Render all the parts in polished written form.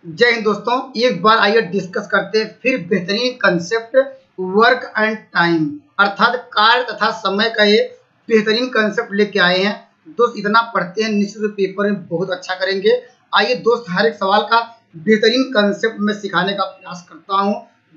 जय हिंद दोस्तों, एक बार आइए डिस्कस करते हैं फिर बेहतरीन कंसेप्ट वर्क एंड टाइम अर्थात कार्य तथा समय का ये बेहतरीन कंसेप्ट लेके आए हैं। दोस्त इतना पढ़ते हैं निश्चित रूप पेपर में बहुत अच्छा करेंगे। आइए दोस्त, हर एक सवाल का बेहतरीन कंसेप्ट में सिखाने का प्रयास करता हूँ।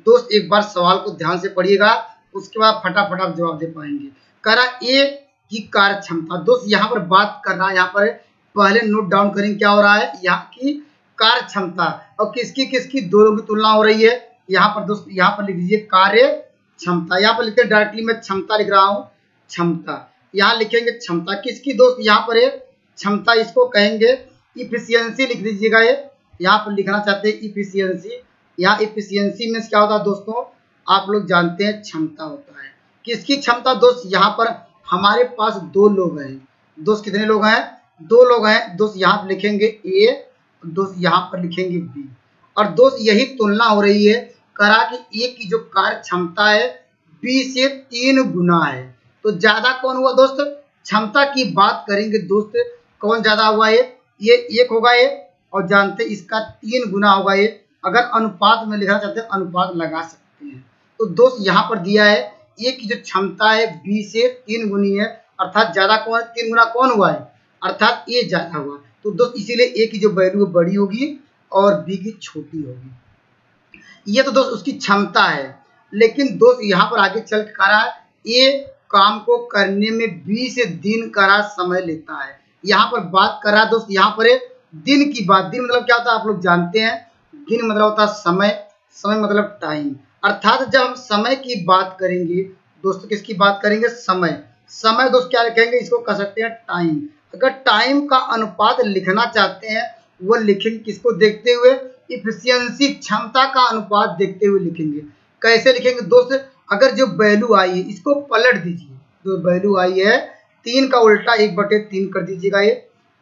दोस्त एक बार सवाल को ध्यान से पढ़िएगा, उसके बाद फटाफट आप जवाब दे पाएंगे। कह रहा ए की कार्य क्षमता। दोस्त यहाँ पर बात कर रहा है, यहाँ पर पहले नोट डाउन करेंगे क्या हो रहा है। यहाँ की कार्य क्षमता और किसकी किसकी दोनों की तुलना हो रही है। यहाँ पर दोस्त यहाँ पर लिख दीजिए कार्य क्षमता। यहाँ पर लिखते हैं डायरेक्टली मैं क्षमता लिख रहा हूँ, क्षमता। यहाँ लिखेंगे क्षमता किसकी दोस्त, यहाँ पर है क्षमता, इसको कहेंगे इफिशियंसी लिख दीजिएगा। ये यहाँ पर लिखना चाहते हैं इफिशियंसी। यहाँ इफिशियंसी में क्या होता है दोस्तों, आप लोग जानते हैं क्षमता होता है। किसकी क्षमता दोस्त, यहाँ पर हमारे पास दो लोग हैं। दोस्त कितने लोग हैं, दो लोग हैं। दोस्त यहाँ पर लिखेंगे ए, दोस्त यहाँ पर लिखेंगे बी। और दोस्त यही तुलना हो रही है, करा कि ए की जो कार्य क्षमता है बी से 3 गुना है। तो ज्यादा कौन हुआ दोस्त, क्षमता की बात करेंगे दोस्त, कौन ज्यादा हुआ है, ये 1 होगा ये, और जानते इसका 3 गुना होगा ये। अगर अनुपात में लिखना चाहते हैं अनुपात लगा सकते हैं। तो दोस्त यहाँ पर दिया है ए की जो क्षमता है बी से 3 गुनी है, अर्थात ज्यादा कौन, 3 गुना कौन हुआ है, अर्थात ए ज्यादा हुआ। तो दोस्त इसीलिए ए की जो वैल्यू बड़ी होगी और बी की छोटी होगी। ये तो दोस्त उसकी क्षमता है। लेकिन दोस्त यहाँ पर आगे चल के कह रहा है ए काम को करने में बी से दिन का समय लेता है। यहाँ पर बात कर रहा है दोस्त, यहाँ पर दिन की बात। दिन मतलब क्या होता है आप लोग जानते हैं, दिन मतलब होता है समय, समय मतलब टाइम। अर्थात जब हम समय की बात करेंगे दोस्तों, किसकी बात करेंगे, समय। समय दोस्त क्या लिखेंगे, इसको कह सकते हैं टाइम। अगर टाइम का अनुपात लिखना चाहते हैं वो लिखेंगे किसको देखते हुए, इफिशियंसी क्षमता का अनुपात देखते हुए लिखेंगे। कैसे लिखेंगे दोस्त, अगर जो वैल्यू आई है इसको पलट दीजिए। जो वैल्यू आई है 3 का उल्टा 1/3 कर दीजिएगा ये।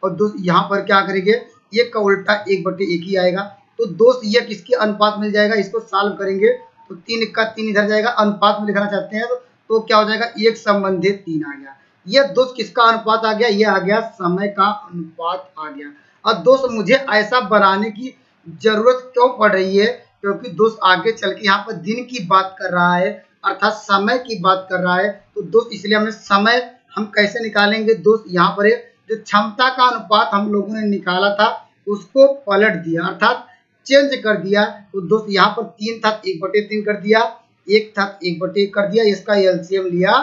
और दोस्त यहाँ पर क्या करेंगे, 1 का उल्टा 1/1 ही आएगा। तो दोस्त ये किसके अनुपात मिल जाएगा, इसको सॉल्व करेंगे तो 3 का 3 इधर जाएगा। अनुपात में लिखना चाहते हैं तो क्या हो जाएगा, 1 संबंधित 3 आ गया। ये दोस्त किसका अनुपात आ गया, ये आ गया समय का अनुपात आ गया। और दोस्त मुझे ऐसा बनाने की जरूरत क्यों पड़ रही है, क्योंकि दोस्त आगे चल के यहाँ पर दिन की बात कर रहा है अर्थात समय की बात कर रहा है। तो दोस्त इसलिए हमने समय हम कैसे निकालेंगे दोस्त, यहाँ पर जो क्षमता का अनुपात हम लोगों ने निकाला था उसको पलट दिया अर्थात चेंज कर दिया। तो दोस्त यहाँ पर 3 था 1/3 कर दिया, 1 था 1/1 कर दिया, इसका एलसीएम लिया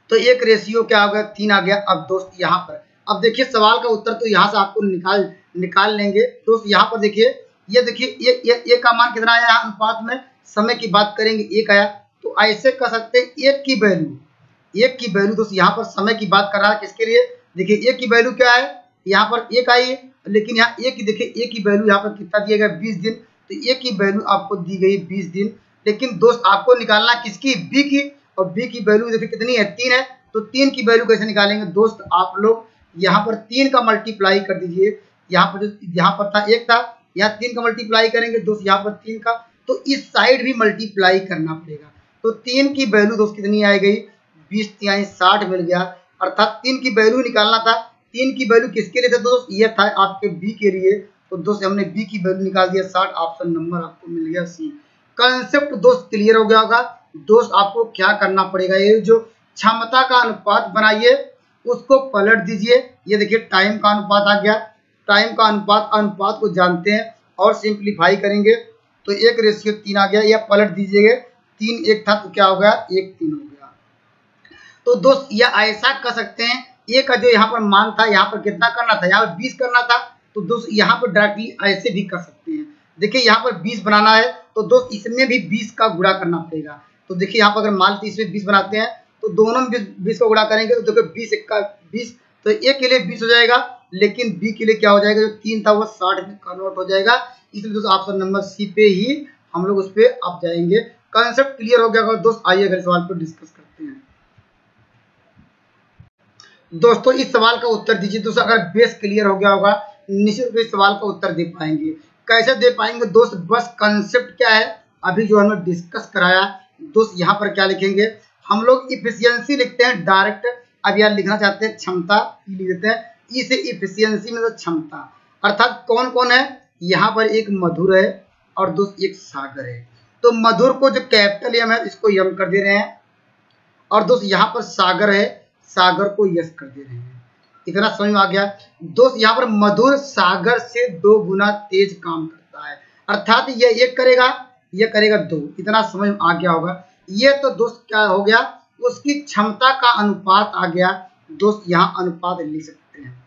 तो एक रेशियो क्या हो गया, 3 आ गया। अब दोस्त यहाँ पर अब देखिए सवाल का उत्तर तो यहाँ से आपको निकाल लेंगे। दोस्त यहाँ पर देखिए, ये देखिए ये का मान कितना आया अनुपात में, समय की बात करेंगे 1 आया। तो ऐसे कर सकते हैं 1 की वैल्यू दोस्त यहाँ पर समय की बात कर रहा है किसके लिए, देखिए 1 की वैल्यू क्या है, यहाँ पर 1 आई है। लेकिन यहाँ 1 की देखिए 1 की वैल्यू यहाँ पर कितना दिया गया, 20 दिन। तो 1 की वैल्यू आपको दी गई 20 दिन। लेकिन दोस्त आपको निकालना किसकी, बी की। और बी की वैल्यू देखिए कितनी है, 3 है। तो 3 की वैल्यू कैसे निकालेंगे दोस्त, आप लोग यहाँ पर 3 का मल्टीप्लाई कर दीजिए। यहाँ पर जो यहाँ पर था 1 था, यहाँ 3 का मल्टीप्लाई करेंगे दोस्त, यहाँ पर 3 का, तो इस साइड भी मल्टीप्लाई करना पड़ेगा। तो 3 की वैल्यू दोस्त कितनी आ गई, 20 60 मिल गया। अर्थात 3 की वैल्यू निकालना था। 3 की वैल्यू किसके लिए था दोस्त, ये था आपके बी के लिए। तो दोस्त हमने बी की वैल्यू निकाल दिया 60, ऑप्शन नंबर आपको मिल गया सी। कंसेप्ट दोस्त क्लियर हो गया होगा। दोस्त आपको क्या करना पड़ेगा, ये जो क्षमता का अनुपात बनाइए उसको पलट दीजिए। ये देखिए टाइम का अनुपात आ गया, टाइम का अनुपात को जानते हैं और सिंप्लीफाई करेंगे तो 1:3 आ गया। यह पलट दीजिएगा, 3 1 था तो क्या हो गया, 1 3 हो गया। तो दोस्त यह ऐसा कर सकते हैं, ए का जो यहाँ पर मान था यहाँ पर कितना करना था, यहाँ पर 20 करना था। तो दोस्त यहाँ पर डायरेक्टली ऐसे भी कर सकते हैं। देखिए यहाँ पर 20 बनाना है तो दोस्त इसमें भी 20 का गुणा करना पड़ेगा। तो देखिए यहाँ पर अगर मान लीजिए इसमें 20 बनाते हैं तो दोनों में 20 का गुणा करेंगे तो देखो 20 1 का 20, तो ए के लिए 20 हो जाएगा। लेकिन बी के लिए क्या हो जाएगा, जो 3 था वो 60 में कन्वर्ट हो जाएगा। इसलिए दोस्त ऑप्शन नंबर सी पे ही हम लोग उस पर आप जाएंगे। कंसेप्ट क्लियर हो गया दोस्त, आइए अगले सवाल पर डिस्कस करते हैं। दोस्तों इस सवाल का उत्तर दीजिए। दोस्तों अगर बेस क्लियर हो गया होगा निश्चित रूप से सवाल का उत्तर दे पाएंगे। कैसे दे पाएंगे दोस्त, बस कंसेप्ट क्या है अभी जो हमने डिस्कस कराया। दोस्त यहाँ पर क्या लिखेंगे, हम लोग इफिशियंसी लिखते हैं डायरेक्ट। अब यार लिखना चाहते हैं क्षमता, लिख देते हैं ई से इफिशियंसी में तो क्षमता। अर्थात कौन कौन है, यहाँ पर एक मधुर है और दोस्त एक सागर है। तो मधुर को जो कैपिटल एम है इसको यम कर दे रहे हैं, और दोस्त यहाँ पर सागर है, सागर को यस कर दे रहे हैं। इतना समझ में आ गया दोस्त। यहाँ पर मधुर सागर से 2 गुना तेज काम करता है, अर्थात ये एक करेगा, ये करेगा 2। इतना समझ में आ गया होगा। ये तो दोस्त क्या हो गया, उसकी क्षमता का अनुपात आ गया दोस्त, यहाँ अनुपात लिख सकते हैं।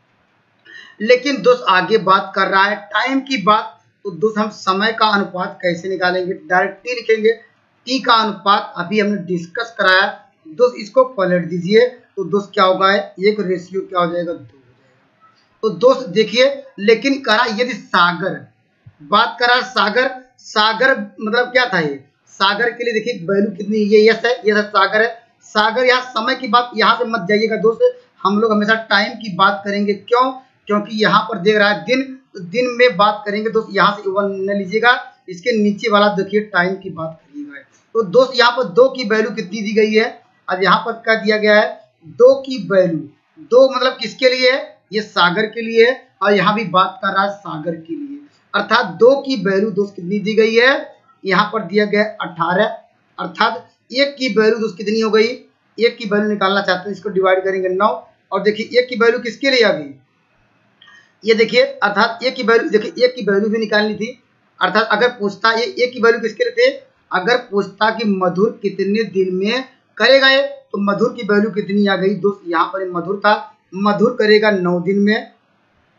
लेकिन दोस्त आगे बात कर रहा है टाइम की बात, तो दोस्त हम समय का अनुपात कैसे निकालेंगे, डायरेक्ट टी लिखेंगे। टी का अनुपात अभी हमने डिस्कस कराया दोस्त, इसको पलट दीजिए तो दोस्त क्या होगा, एक रेशियो क्या हो जाएगा, 2 हो जाएगा। तो दोस्त देखिए, लेकिन करा यदि सागर बात करा, सागर सागर मतलब क्या था, ये सागर के लिए देखिए वैल्यू कितनी, ये यस है, ये सागर है। सागर यहाँ समय की बात यहाँ से मत जाइएगा दोस्त, हम लोग हमेशा टाइम की बात करेंगे। क्यों, क्योंकि यहाँ पर देख रहा है दिन, तो दिन में बात करेंगे दोस्त, यहाँ से 1 न लीजिएगा, इसके नीचे वाला देखिए टाइम की बात करिएगा। तो दोस्त यहाँ पर 2 की वैल्यू कितनी दी गई है, अब यहाँ पर क्या दिया गया है, 2 की वैल्यू, 2 मतलब किसके लिए है, ये सागर के लिए है, और यहाँ भी बात कर रहा है सागर के लिए, अर्थात 2 की वैल्यू दोस्त कितनी दी गई है, यहाँ पर दिया गया 18, अर्थात 1 की वैल्यू दोस्त कितनी हो गई, 1 की वैल्यू निकालना चाहते हैं, इसको डिवाइड करेंगे 9, और देखिए 1 की वैल्यू किसके लिए आ गई, ये देखिए, अर्थात 1 की वैल्यू देखिए, 1 की वैल्यू भी निकालनी थी, अर्थात अगर पूछता ये 1 की वैल्यू किसके लिए थे, अगर पूछता कि मधुर कितने दिन में करेगा ये, तो मधुर की वैल्यू कितनी आ गई दोस्त, यहाँ पर मधुर था, मधुर करेगा 9 दिन में,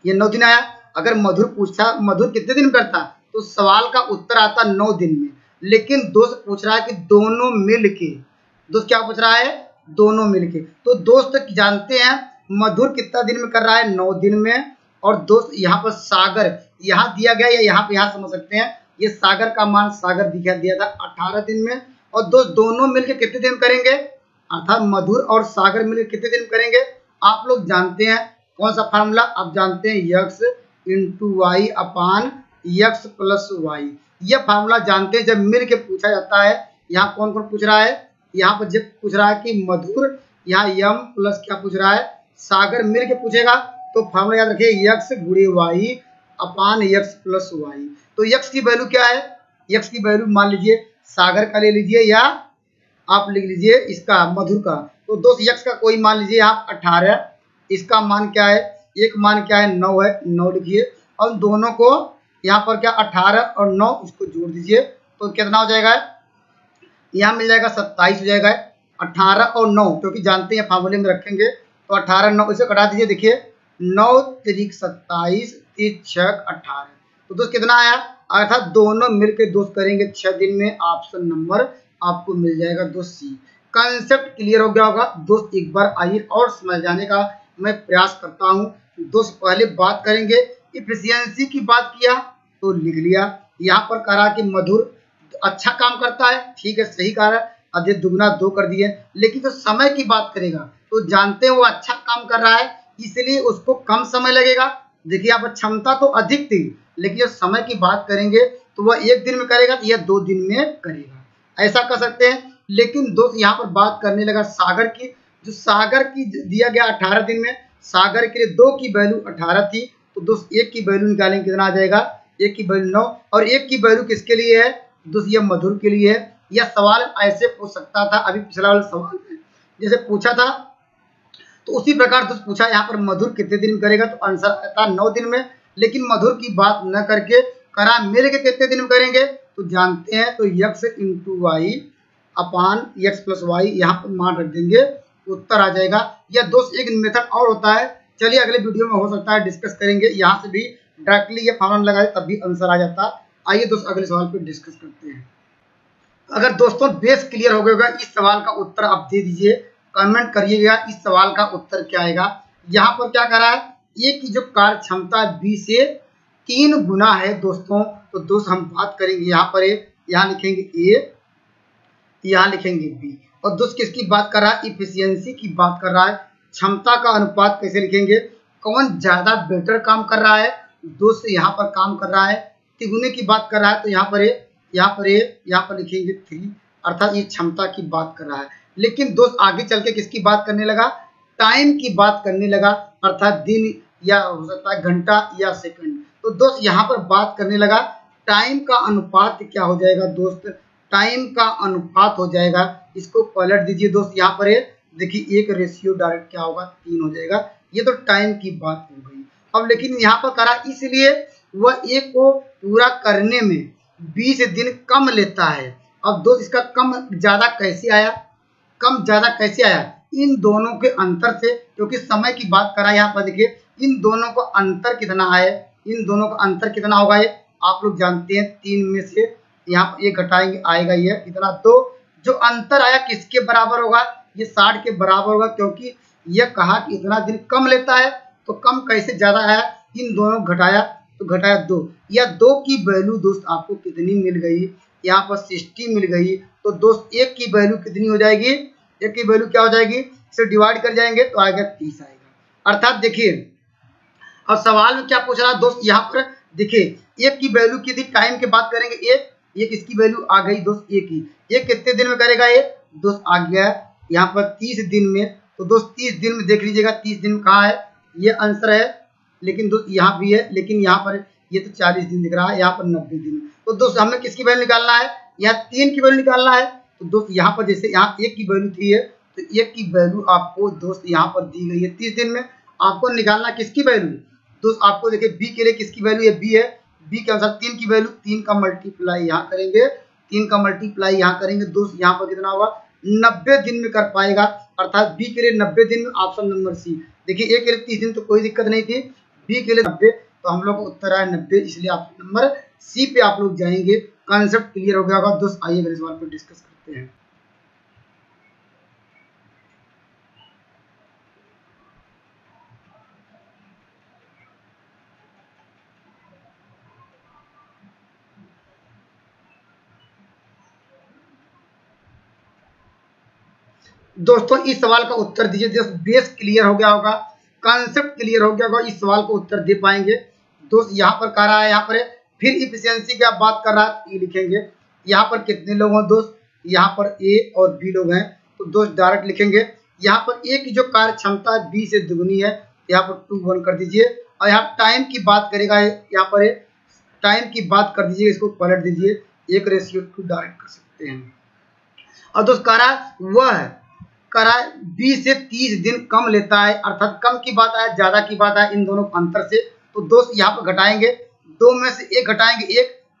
ये 9 दिन आया। अगर मधुर पूछता मधुर कितने दिन करता, तो सवाल का उत्तर आता 9 दिन में। लेकिन दोस्त पूछ रहा है कि दोनों मिलके, दोस्त क्या पूछ रहा है, दोनों मिलके। तो दोस्त जानते हैं मधुर कितना दिन में कर रहा है, 9 दिन में, और दोस्त यहाँ पर सागर यहाँ दिया गया, या यहाँ समझ सकते हैं, ये सागर का मान सागर दिया था 18 दिन में, और दोस्त दोनों मिलके कितने दिन करेंगे, अर्थात मधुर और सागर मिलकर कितने दिन करेंगे। आप लोग जानते हैं कौन सा फार्मूला, आप जानते हैं यक्स इंटू वाई अपान यक्स प्लस वाई, यह फार्मूला जानते हैं। जब मिल के पूछा जाता है, यहाँ कौन कौन पूछ रहा है, यहाँ पर जब पूछ रहा है कि मधुर, यहाँ यम प्लस क्या पूछ रहा है, सागर मिल के पूछेगा, तो फार्मूला याद रखिए यक्स गुणे वाई अपान यक्स प्लस वाई। तो यक्स की वैल्यू क्या है, यक्स की वैल्यू मान लीजिए सागर का ले लीजिए, या आप लिख लीजिए इसका मधुर का। तो दोस्त यक्स का कोई मान लीजिए आप 18, इसका मान क्या है, एक मान क्या है 9 है, 9 लिखिए, और दोनों को यहाँ पर क्या 18 और 9 इसको जोड़ दीजिए, तो कितना हो जाएगा, यहाँ मिल जाएगा 27 हो जाएगा। 18 और 9 क्योंकि जानते हैं फार्मूले में रखेंगे, तो 18 9 इसे कटा दीजिए, देखिए 9 त्रिक 27 3 6 18, तो दोस्त कितना आया, अर्थात दोनों मिलकर दोस्त करेंगे 6 दिन में, ऑप्शन नंबर आपको मिल जाएगा दोस्त सी। कंसेप्ट क्लियर हो गया होगा दोस्त, एक बार आइए और समझ जाने का मैं प्रयास करता हूँ दोस्त। पहले बात करेंगे इफिशियंसी की, बात किया तो लिख लिया, यहाँ पर कहा कि मधुर अच्छा काम करता है, ठीक है सही कहा है, अधि दुगना 2 कर दिए। लेकिन जो समय की बात करेगा तो जानते हैं वो अच्छा काम कर रहा है, इसलिए उसको कम समय लगेगा। देखिए यहाँ पर क्षमता तो अधिक थी, लेकिन जब समय की बात करेंगे तो वह 1 दिन में करेगा, तो यह 2 दिन में करेगा, ऐसा कर सकते हैं। लेकिन दोस्त यहाँ पर बात करने लगा सागर की, जो सागर की दिया गया 18 दिन में, सागर के लिए 2 की वैल्यू 18 थी, तो दोस्त 1 की वैल्यू निकालेंगे कितना आ जाएगा, 1 की वैल्यू 9, और 1 की वैल्यू किसके लिए है दोस्त, ये मधुर के लिए है। यह सवाल ऐसे पूछ सकता था, अभी पिछला वाला सवाल में जैसे पूछा था, तो उसी प्रकार दोस्त पूछा यहाँ पर मधुर कितने दिन में करेगा, तो आंसर आता 9 दिन में। लेकिन मधुर की बात न करके करा मिल के कितने दिन में करेंगे, तो जानते हैं, तो यक्स इंटू वाई अपान यक्स प्लस वाई, यहाँ पर मान रख देंगे, उत्तर आ जाएगा। यह दोस्त एक मेथड और होता है, चलिए अगले वीडियो में हो सकता है डिस्कस करेंगे, यहाँ से भी डायरेक्टली ये फॉर्मूला लगाए तब भी आंसर आ जाता। आइए दोस्त अगले सवाल पे डिस्कस करते हैं। अगर दोस्तों बेस क्लियर हो गया होगा, इस सवाल का उत्तर आप दे दीजिए, कमेंट करिएगा इस सवाल का उत्तर क्या आएगा। यहाँ पर क्या कर रहा है, ए की जो कार्य क्षमता बी से 3 गुना है दोस्तों, तो दोस्त हम बात करेंगे यहाँ पर यहाँ लिखेंगे ए, यहाँ लिखेंगे बी, और दोस्त किसकी बात कर रहा है, इफिशियंसी की बात कर रहा है। क्षमता का अनुपात कैसे लिखेंगे, कौन ज्यादा बेटर काम कर रहा है, दोस्त यहाँ पर काम कर रहा है, तिगुने की बात कर रहा है, तो यहाँ पर लिखेंगे 3, अर्थात ये क्षमता की बात कर रहा है। लेकिन दोस्त आगे चल के किसकी बात करने लगा, टाइम की बात करने लगा, अर्थात दिन या हो सकता है घंटा या सेकंड। तो दोस्त यहाँ पर बात करने लगा टाइम का अनुपात क्या हो जाएगा दोस्त, टाइम का अनुपात हो जाएगा, इसको पलट दीजिए दोस्त, यहाँ पर है देखिए 1 रेशियो डायरेक्ट क्या होगा 3 हो जाएगा। ये तो टाइम की बात हो गई। अब लेकिन यहाँ पर करा इसलिए वह एक को पूरा करने में 20 दिन कम लेता है। अब दोस्त इसका कम ज्यादा कैसे आया, कम ज्यादा कैसे आया, इन दोनों के अंतर से, क्योंकि समय की बात करा यहाँ पर देखिए इन दोनों का अंतर कितना है, इन दोनों का अंतर कितना होगा ये आप लोग जानते हैं 3 में से यहाँ पर ये घटाएंगे आएगा ये कितना, तो जो अंतर आया किसके बराबर होगा, ये 60 के बराबर होगा, क्योंकि यह कहा कि इतना दिन कम लेता है। तो कम कैसे ज्यादा आया, इन दोनों घटाया तो घटाया 2, या 2 की वैल्यू दोस्त आपको कितनी मिल गई, यहाँ पर 60 मिल गई। तो दोस्त 1 की वैल्यू कितनी हो जाएगी, 1 की वैल्यू क्या हो जाएगी, इसे डिवाइड कर जाएंगे तो आएगा 30 आएगा। अर्थात देखिए अब सवाल में क्या पूछ रहा है दोस्त, यहाँ पर देखिए 1 की वैल्यू की थी, टाइम की बात करेंगे एक इसकी वैल्यू आ गई दोस्त 1 की, ये कितने दिन में करेगा ये दोस्त आ गया यहाँ पर 30 दिन में। तो दोस्त 30 दिन में देख लीजिएगा 30 दिन कहाँ है, ये आंसर है, लेकिन दोस्त यहाँ भी है, लेकिन यहाँ पर ये तो 40 दिन दिख रहा है, यहाँ पर 90 दिन। तो दोस्त हमें किसकी वैल्यू निकालना है, यहाँ 3 की वैल्यू निकालना है। तो दोस्त यहाँ पर जैसे यहाँ 1 की वैल्यू थी है, तो 1 की वैल्यू आपको दोस्त यहाँ पर दी गई है 30 दिन में, आपको निकालना किसकी वैल्यू दोस्त, आपको देखिए बी के लिए किसकी वैल्यू है, बी है, बी के अनुसार 3 की वैल्यू, 3 का मल्टीप्लाई यहाँ करेंगे, 3 का मल्टीप्लाई यहाँ करेंगे दोस्त, यहाँ पर कितना होगा 90 दिन में कर पाएगा। अर्थात बी के लिए 90 दिन में, ऑप्शन नंबर सी। देखिए ए के लिए 30 दिन तो कोई दिक्कत नहीं थी, बी के लिए 90, तो हम लोग को उत्तर आया 90, इसलिए ऑप्शन नंबर सी पे आप लोग जाएंगे। कॉन्सेप्ट क्लियर हो गया होगा दोस्त, आइए अगले सवाल पर डिस्कस करते हैं। दोस्तों इस सवाल का उत्तर दीजिए, दोस्त बेस क्लियर हो गया होगा, कॉन्सेप्ट क्लियर हो गया होगा, इस सवाल को उत्तर दे पाएंगे दोस्त। यहाँ पर कह रहा है, यहाँ पर फिर इफिशियंसी की आप बात कर रहा है, ये लिखेंगे यहाँ पर कितने लोग हैं दोस्त, यहाँ पर ए और बी लोग हैं, तो दोस्त डायरेक्ट लिखेंगे यहाँ पर ए की जो कार्य क्षमता है बी से दुगनी है, यहाँ पर 2 1 कर दीजिए। और यहाँ टाइम की बात करेगा, यहाँ पर टाइम की बात कर दीजिए, इसको पलट दीजिए 1 रेशियो 2 डायरेक्ट कर सकते हैं। और दोस्त कह रहा है वह करा 20 से 30 दिन कम लेता है, अर्थात कम की बात है ज्यादा की बात है इन दोनों अंतर से। तो दोस्त यहाँ पर घटाएंगे, 2 में से 1 घटाएंगे,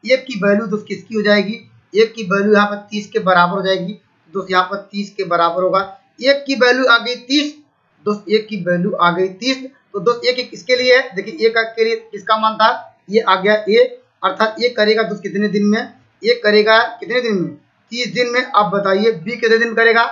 1 की वैल्यू दोस्त किसकी हो जाएगी, 1 की वैल्यू यहाँ पर 30 के बराबर हो जाएगी दोस्त, यहाँ पर 30 के बराबर होगा। 1 की वैल्यू आ गई 30 दोस्त, 1 की वैल्यू आ गई 30। तो दोस्त 1 किसके लिए है, देखिए 1 के लिए किसका मान था, ये आ गया ए, अर्थात 1 करेगा दोस्त कितने दिन में, 1 करेगा कितने दिन में 30 दिन में। अब बताइए बी कितने दिन करेगा,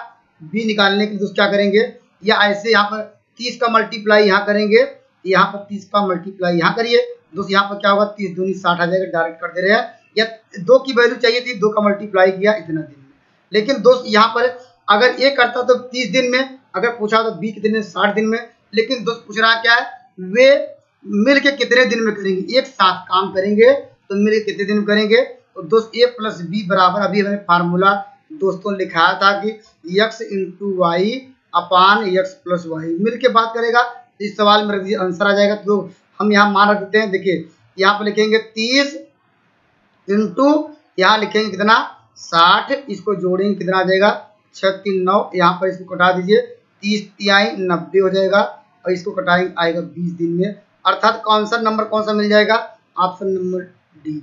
बी निकालने के लिए दोस्त क्या करेंगे, या ऐसे यहाँ पर 30 का मल्टीप्लाई यहाँ करेंगे, यहाँ पर 30 का मल्टीप्लाई यहाँ करिए दोस्त, यहाँ पर क्या होगा 30 दूनी 60 आ जाएगा, डायरेक्ट कर दे रहे हैं। या 2 की वैल्यू चाहिए थी, 2 का मल्टीप्लाई किया इतना दिन में। लेकिन दोस्त यहाँ पर अगर ए करता तो 30 दिन में, अगर पूछा तो बी कितने 60 दिन में। लेकिन दोस्त पूछ रहा क्या है, वे मिल के कितने दिन में करेंगे, एक साथ काम करेंगे तो मिल के कितने दिन में करेंगे। तो दोस्त ए प्लस बी बराबर, अभी हमने फार्मूला दोस्तों लिखाया था कि x इंटू वाई अपान एक्स प्लस वाई, मिल के बात करेगा। इस सवाल में आंसर आ जाएगा। तो हम यहाँ मान रख देते हैं, देखिए यहाँ पर लिखेंगे 30 इंटू यहाँ लिखेंगे कितना 60, इसको जोड़ेंगे कितना आ जाएगा 6 3 9, यहाँ पर इसको कटा दीजिए 30 3 90 हो जाएगा, और इसको कटाएंगे आएगा 20 दिन में। अर्थात कौन सा नंबर कौन सा मिल जाएगा, ऑप्शन नंबर डी।